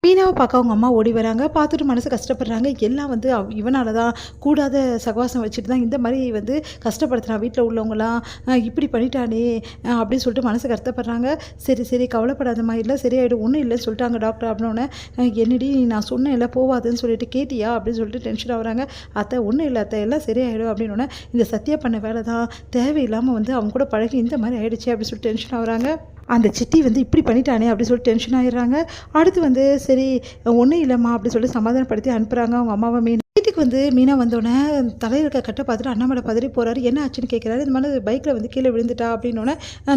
மீனாவை பார்க்க அவங்க அம்மா ஓடி வராங்க. பார்த்துட்டு மனசு கஷ்டப்படுறாங்க. எல்லாம் வந்து இவனால தான் கூடாத சகவாசம் வச்சுட்டு தான் இந்த மாதிரி வந்து கஷ்டப்படுத்துறான் வீட்டில் உள்ளவங்களாம். இப்படி பண்ணிட்டானே அப்படின்னு சொல்லிட்டு மனசு கஷ்டப்படுறாங்க. சரி சரி கவலைப்படாதம்மா, இல்லை சரியாயிடும், ஒன்றும் இல்லைன்னு சொல்லிட்டாங்க டாக்டர். அப்படின்னோடனே என்னடி நான் சொன்னேன் இல்லை போவாதுன்னு சொல்லிட்டு கேட்டியா அப்படின்னு சொல்லிட்டு டென்ஷன் ஆகுறாங்க. அத்தை ஒன்றும் இல்லை அத்தை, எல்லாம் சரியாயிடும் அப்படின்னோடனே இந்த சத்தியா பண்ண வேலை தான் தேவையில்லாமல் வந்து அவங்க கூட பழகி இந்த மாதிரி ஆயிடுச்சு அப்படின்னு சொல்லிட்டு டென்ஷன் ஆகுறாங்க. அந்த சிட்டி வந்து இப்படி பண்ணிட்டானே அப்படின்னு சொல்லிட்டு டென்ஷன் ஆகிடுறாங்க. அடுத்து வந்து சரி ஒன்றும் இல்லைம்மா அப்படின்னு சொல்லிட்டு சமாதானப்படுத்தி அனுப்புகிறாங்க அவங்க அம்மாவை. வீட்டுக்கு வந்து மீனா வந்தோடனே தலையில் இருக்க கட்டை பார்த்துட்டு அண்ணாமலை பதறி போகிறாரு. என்ன ஆச்சுன்னு கேட்குறாரு. இந்த மாதிரி பைக்கில் வந்து கீழே விழுந்துட்டா அப்படின்னோடனே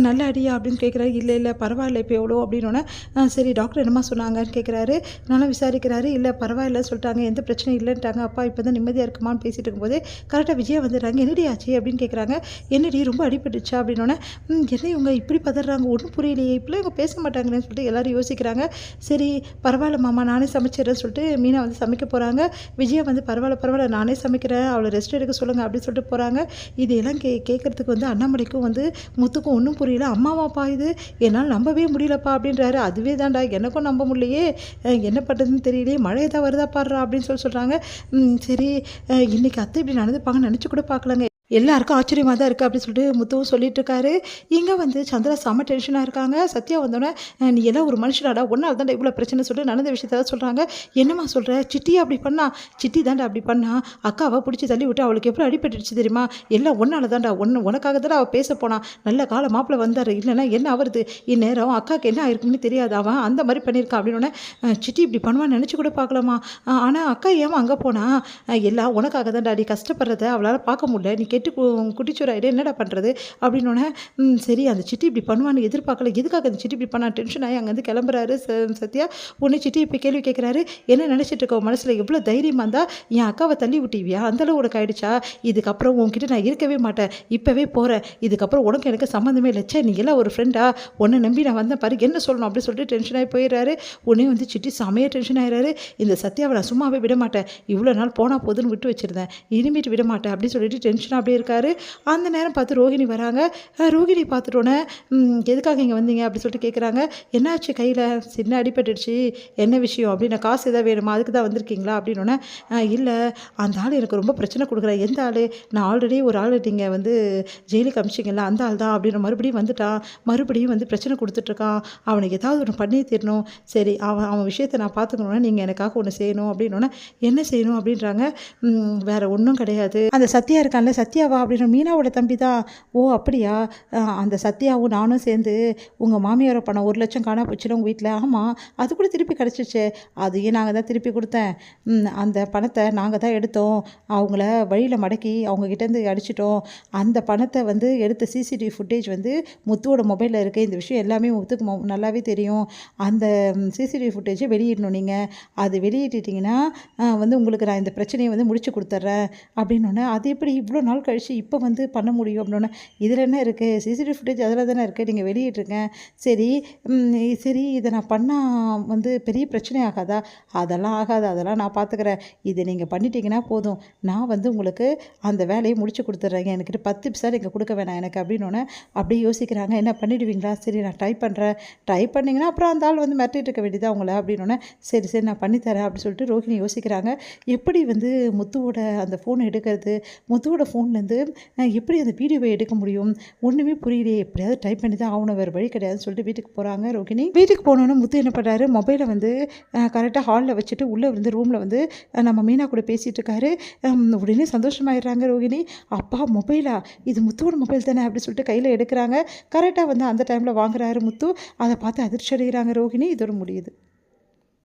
நல்ல அடியா அப்படின்னு கேட்குறாரு. இல்லை இல்லை பரவாயில்ல இப்போ எவ்வளோ அப்படின்னோடனே சரி டாக்டர் என்னம்மா சொன்னாங்கன்னு கேட்குறாரு. நல்லா விசாரிக்கிறாரு. இல்லை பரவாயில்ல சொல்லிட்டாங்க, எந்த பிரச்சனையும் இல்லைன்ட்டாங்க. அப்பா இப்போ தான் நிம்மதியாக இருக்குமான்னு பேசிகிட்டு இருக்கும்போது கரெக்டாக விஜயா வந்துடுறாங்க. என்னடி ஆச்சு அப்படின்னு கேட்குறாங்க. என்னடி ரொம்ப அடிபட்டுச்சா அப்படின்னோடனே என்ன இவங்க இப்படி பதறாங்க, ஒன்றும் புரியலையே, இப்படிலாம் இவங்க பேச மாட்டாங்களேன்னு சொல்லிட்டு எல்லோரும் யோசிக்கிறாங்க. சரி பரவாயில்ல மாமா நானே சமைச்சிடறேன்னு சொல்லிட்டு மீனா வந்து சமைக்க போகிறாங்க. விஜயா வந்து பரவாயில்ல நானே சமைக்கிறேன், அவளை ரெஸ்ட் எடுக்க சொல்லுங்கள் அப்படின்னு சொல்லிட்டு போகிறாங்க. இதையெல்லாம் கேட்குறதுக்கு வந்து அண்ணாமலைக்கும் வந்து முத்துக்கும் ஒன்றும் புரியல. அம்மாவாப்பா இது, என்னால் நம்பவே முடியலப்பா அப்படின்றாரு. அதுவே தான்டா எனக்கும் நம்ப முடியலையே, என்ன பண்ணுறதுன்னு தெரியலையே, மழை தான் வருதா பாடுறா அப்படின்னு சொல்கிறாங்க. சரி இன்றைக்கி அத்தை இப்படி நடந்துப்பாங்கன்னு நினச்சி கூட பார்க்கலங்க, எல்லாருக்கும் ஆச்சரியமாக தான் இருக்குது அப்படின்னு சொல்லிட்டு முத்துவும் சொல்லிட்டு இருக்காரு. இங்கே வந்து சந்திரா செம்ம டென்ஷனாக இருக்காங்க. சத்யா வந்தோடனே நீ எல்லாம் ஒரு மனுஷனாடா, ஒன்றால் தாண்டா இவ்வளோ பிரச்சனை சொல்லிட்டு நடந்த விஷயத்த சொல்கிறாங்க. என்னம்மா சொல்கிற, சிட்டி அப்படி பண்ணா, சிட்டி தாண்டா அப்படி பண்ணா, அக்காவை பிடிச்சி தள்ளி விட்டு அவளுக்கு எப்படி அடிபட்டுடுச்சு தெரியுமா, எல்லாம் ஒன்றால் தாண்டா, உனக்காக தானே அவள் பேச போனா, நல்ல கால மாப்பிள்ளை வந்தார், இல்லைன்னா என்ன ஆகுறது, இந்நேரம் அக்காவுக்கு என்ன ஆயிருக்குன்னு தெரியாது, அவன் அந்த மாதிரி பண்ணியிருக்கான் அப்படின்னோடனே சிட்டி இப்படி பண்ணுவான்னு நினச்சி கூட பார்க்கலாமா, ஆனால் அக்கா ஏன் அங்கே போனா, எல்லாம் உனக்காக தாண்டா, நீ கஷ்டப்படுறத அவளால் பார்க்க முடியல, நீ குட்டிச்சோராயிடு என்னடா பண்ணுறது அப்படின்னோடனே சரி அந்த சிட்டி இப்படி பண்ணுவான்னு எதிர்பார்க்கல, எதுக்காக அந்த சிட்டி இப்படி பண்ணா டென்ஷன் ஆகி அங்கேருந்து கிளம்புறாரு சத்யா. உடனே சிட்டி இப்போ கேள்வி கேட்குறாரு. என்ன நினச்சிட்டு இருக்க மனசில், எவ்வளோ தைரியமாக இருந்தால் என் அக்காவை தள்ளி விட்டிவியா, அந்தளவு உனக்கு ஆயிடுச்சா, இதுக்கப்புறம் உன்கிட்ட நான் இருக்கவே மாட்டேன், இப்போவே போகிறேன், இதுக்கப்புறம் உனக்கு எனக்கு சம்மந்தமே இல்லை, சே நீ எல்லாம் ஒரு ஃப்ரெண்டா, உன்னை நம்பி நான் வந்தேன் பாரு, என்ன சொல்லணும் அப்படின்னு சொல்லிட்டு டென்ஷனாகி போயிடுறாரு. உடனே வந்து சிட்டி செமையாக டென்ஷன் ஆகிறாரு. இந்த சத்யாவை நான் சும்மாவே விட மாட்டேன், இவ்வளோ நாள் போனால் போதுன்னு விட்டு வச்சுருந்தேன், இனிமேட்டு விட மாட்டேன் அப்படின்னு சொல்லிட்டு டென்ஷனாக அப்படியே இருக்காரு. அந்த நேரம் பார்த்து ரோகிணி வராங்க. ரோகிணி பார்த்துட்டோன்னே எதுக்காக இங்கே வந்தீங்க அப்படின்னு சொல்லிட்டு கேட்குறாங்க. என்னாச்சு கையில், சின்ன அடிபட்டுடுச்சு, என்ன விஷயம் அப்படின்னு, காசு எதாவது வேணுமா அதுக்கு தான் வந்திருக்கீங்களா அப்படின்னோடனே இல்லை அந்த ஆள் எனக்கு ரொம்ப பிரச்சனை கொடுக்குறேன். எந்த ஆள், நான் ஆல்ரெடி ஒரு ஆள் நீங்கள் வந்து ஜெயிலுக்கு அமிச்சிங்களா அந்த ஆள் தான் அப்படின்னு மறுபடியும் வந்துட்டான், மறுபடியும் வந்து பிரச்சனை கொடுத்துட்ருக்கான், அவனுக்கு ஏதாவது ஒன்று பண்ணி தரணும், சரி அவன் விஷயத்தை நான் பார்த்துக்கணுன்னா நீங்கள் எனக்காக ஒன்று செய்யணும் அப்படின்னோடனே என்ன செய்யணும் அப்படின்றாங்க. வேறு ஒன்றும் கிடையாது, அந்த சத்யா இருக்கான்ல, சத்யாவா அப்படின்னு, மீனாவோட தம்பி தான். ஓ அப்படியா, அந்த சத்யாவும் நானும் சேர்ந்து உங்கள் மாமியாரை பணம் 1 லட்சம் காணா போச்சுல உங்கள் வீட்டில், ஆமாம் அது கூட திருப்பி கிடச்சிச்சு, அதையும் நாங்கள் தான் திருப்பி கொடுத்தேன், அந்த பணத்தை நாங்கள் தான் எடுத்தோம், அவங்கள வழியில் மடக்கி அவங்கக்கிட்டேருந்து அடிச்சிட்டோம், அந்த பணத்தை வந்து எடுத்த சிசிடிவி ஃபுட்டேஜ் வந்து முத்துவோட மொபைலில் இருக்குது, இந்த விஷயம் எல்லாமே முத்துக்கு நல்லாவே தெரியும், அந்த சிசிடிவி ஃபுட்டேஜை வெளியிடணும், நீங்கள் அது வெளியிட்டிங்கன்னா வந்து உங்களுக்கு நான் இந்த பிரச்சனையை வந்து முடிச்சு கொடுத்துட்றேன் அப்படின்னோடனே, அது எப்படி இவ்வளோ நாள் கழிச்சு இப்போ வந்து பண்ண முடியும் அப்படின்னோடனே, இதில் என்ன இருக்குது, சிசிடிவி ஃபுட்டேஜ் அதில் தானே இருக்குது, நீங்கள் வெளியிட்ருங்க, சரி சரி இதை நான் பண்ணால் வந்து பெரிய பிரச்சனை ஆகாதா, அதெல்லாம் ஆகாது, அதெல்லாம் நான் பார்த்துக்கிறேன், இதை நீங்கள் பண்ணிட்டீங்கன்னா போதும், நான் வந்து உங்களுக்கு அந்த வேலையை முடிச்சு கொடுத்துட்றேங்க, எனக்கிட்ட 10 பைசா நீங்கள் கொடுக்க வேணாம் எனக்கு அப்படின்னோடனே அப்படியே யோசிக்கிறாங்க. என்ன பண்ணிவிடுவீங்களா, சரி நான் ட்ரை பண்ணுறேன், ட்ரை பண்ணிங்கன்னா அப்புறம் அந்த ஆள் வந்து மிரட்டிட்டு இருக்க வேண்டியதாக அவங்கள அப்படின்னோடனே சரி சரி நான் பண்ணித்தரேன் அப்படின்னு சொல்லிட்டு ரோஹிணி யோசிக்கிறாங்க. எப்படி வந்து முத்துவோட அந்த ஃபோனை எடுக்கிறது, முத்துவோட ஃபோன்லேருந்து எப்படி அந்த வீடியோவை எடுக்க முடியும், ஒன்றுமே புரியலையே, எப்படியாவது டைப் பண்ணி தான் ஆகணும், வேறு வழி கிடையாதுன்னு சொல்லிட்டு வீட்டுக்கு போகிறாங்க ரோகிணி. வீட்டுக்கு போனோன்னு முத்து என்ன பண்ணுறாரு, மொபைலை வந்து கரெக்டாக ஹாலில் வச்சுட்டு உள்ளே வந்து ரூமில் வந்து நம்ம மீனா கூட பேசிகிட்டு இருக்காரு. உடனே சந்தோஷமாயிடுறாங்க ரோகிணி. அப்பா மொபைலா, இது முத்துவோட மொபைல் தானே அப்படின்னு சொல்லிட்டு கையில் எடுக்கிறாங்க. கரெக்டாக வந்து அந்த டைமில் வாங்குறாரு முத்து. அதை பார்த்து அதிர்ச்சி அடைகிறாங்க ரோகிணி. இதோட முடியுது.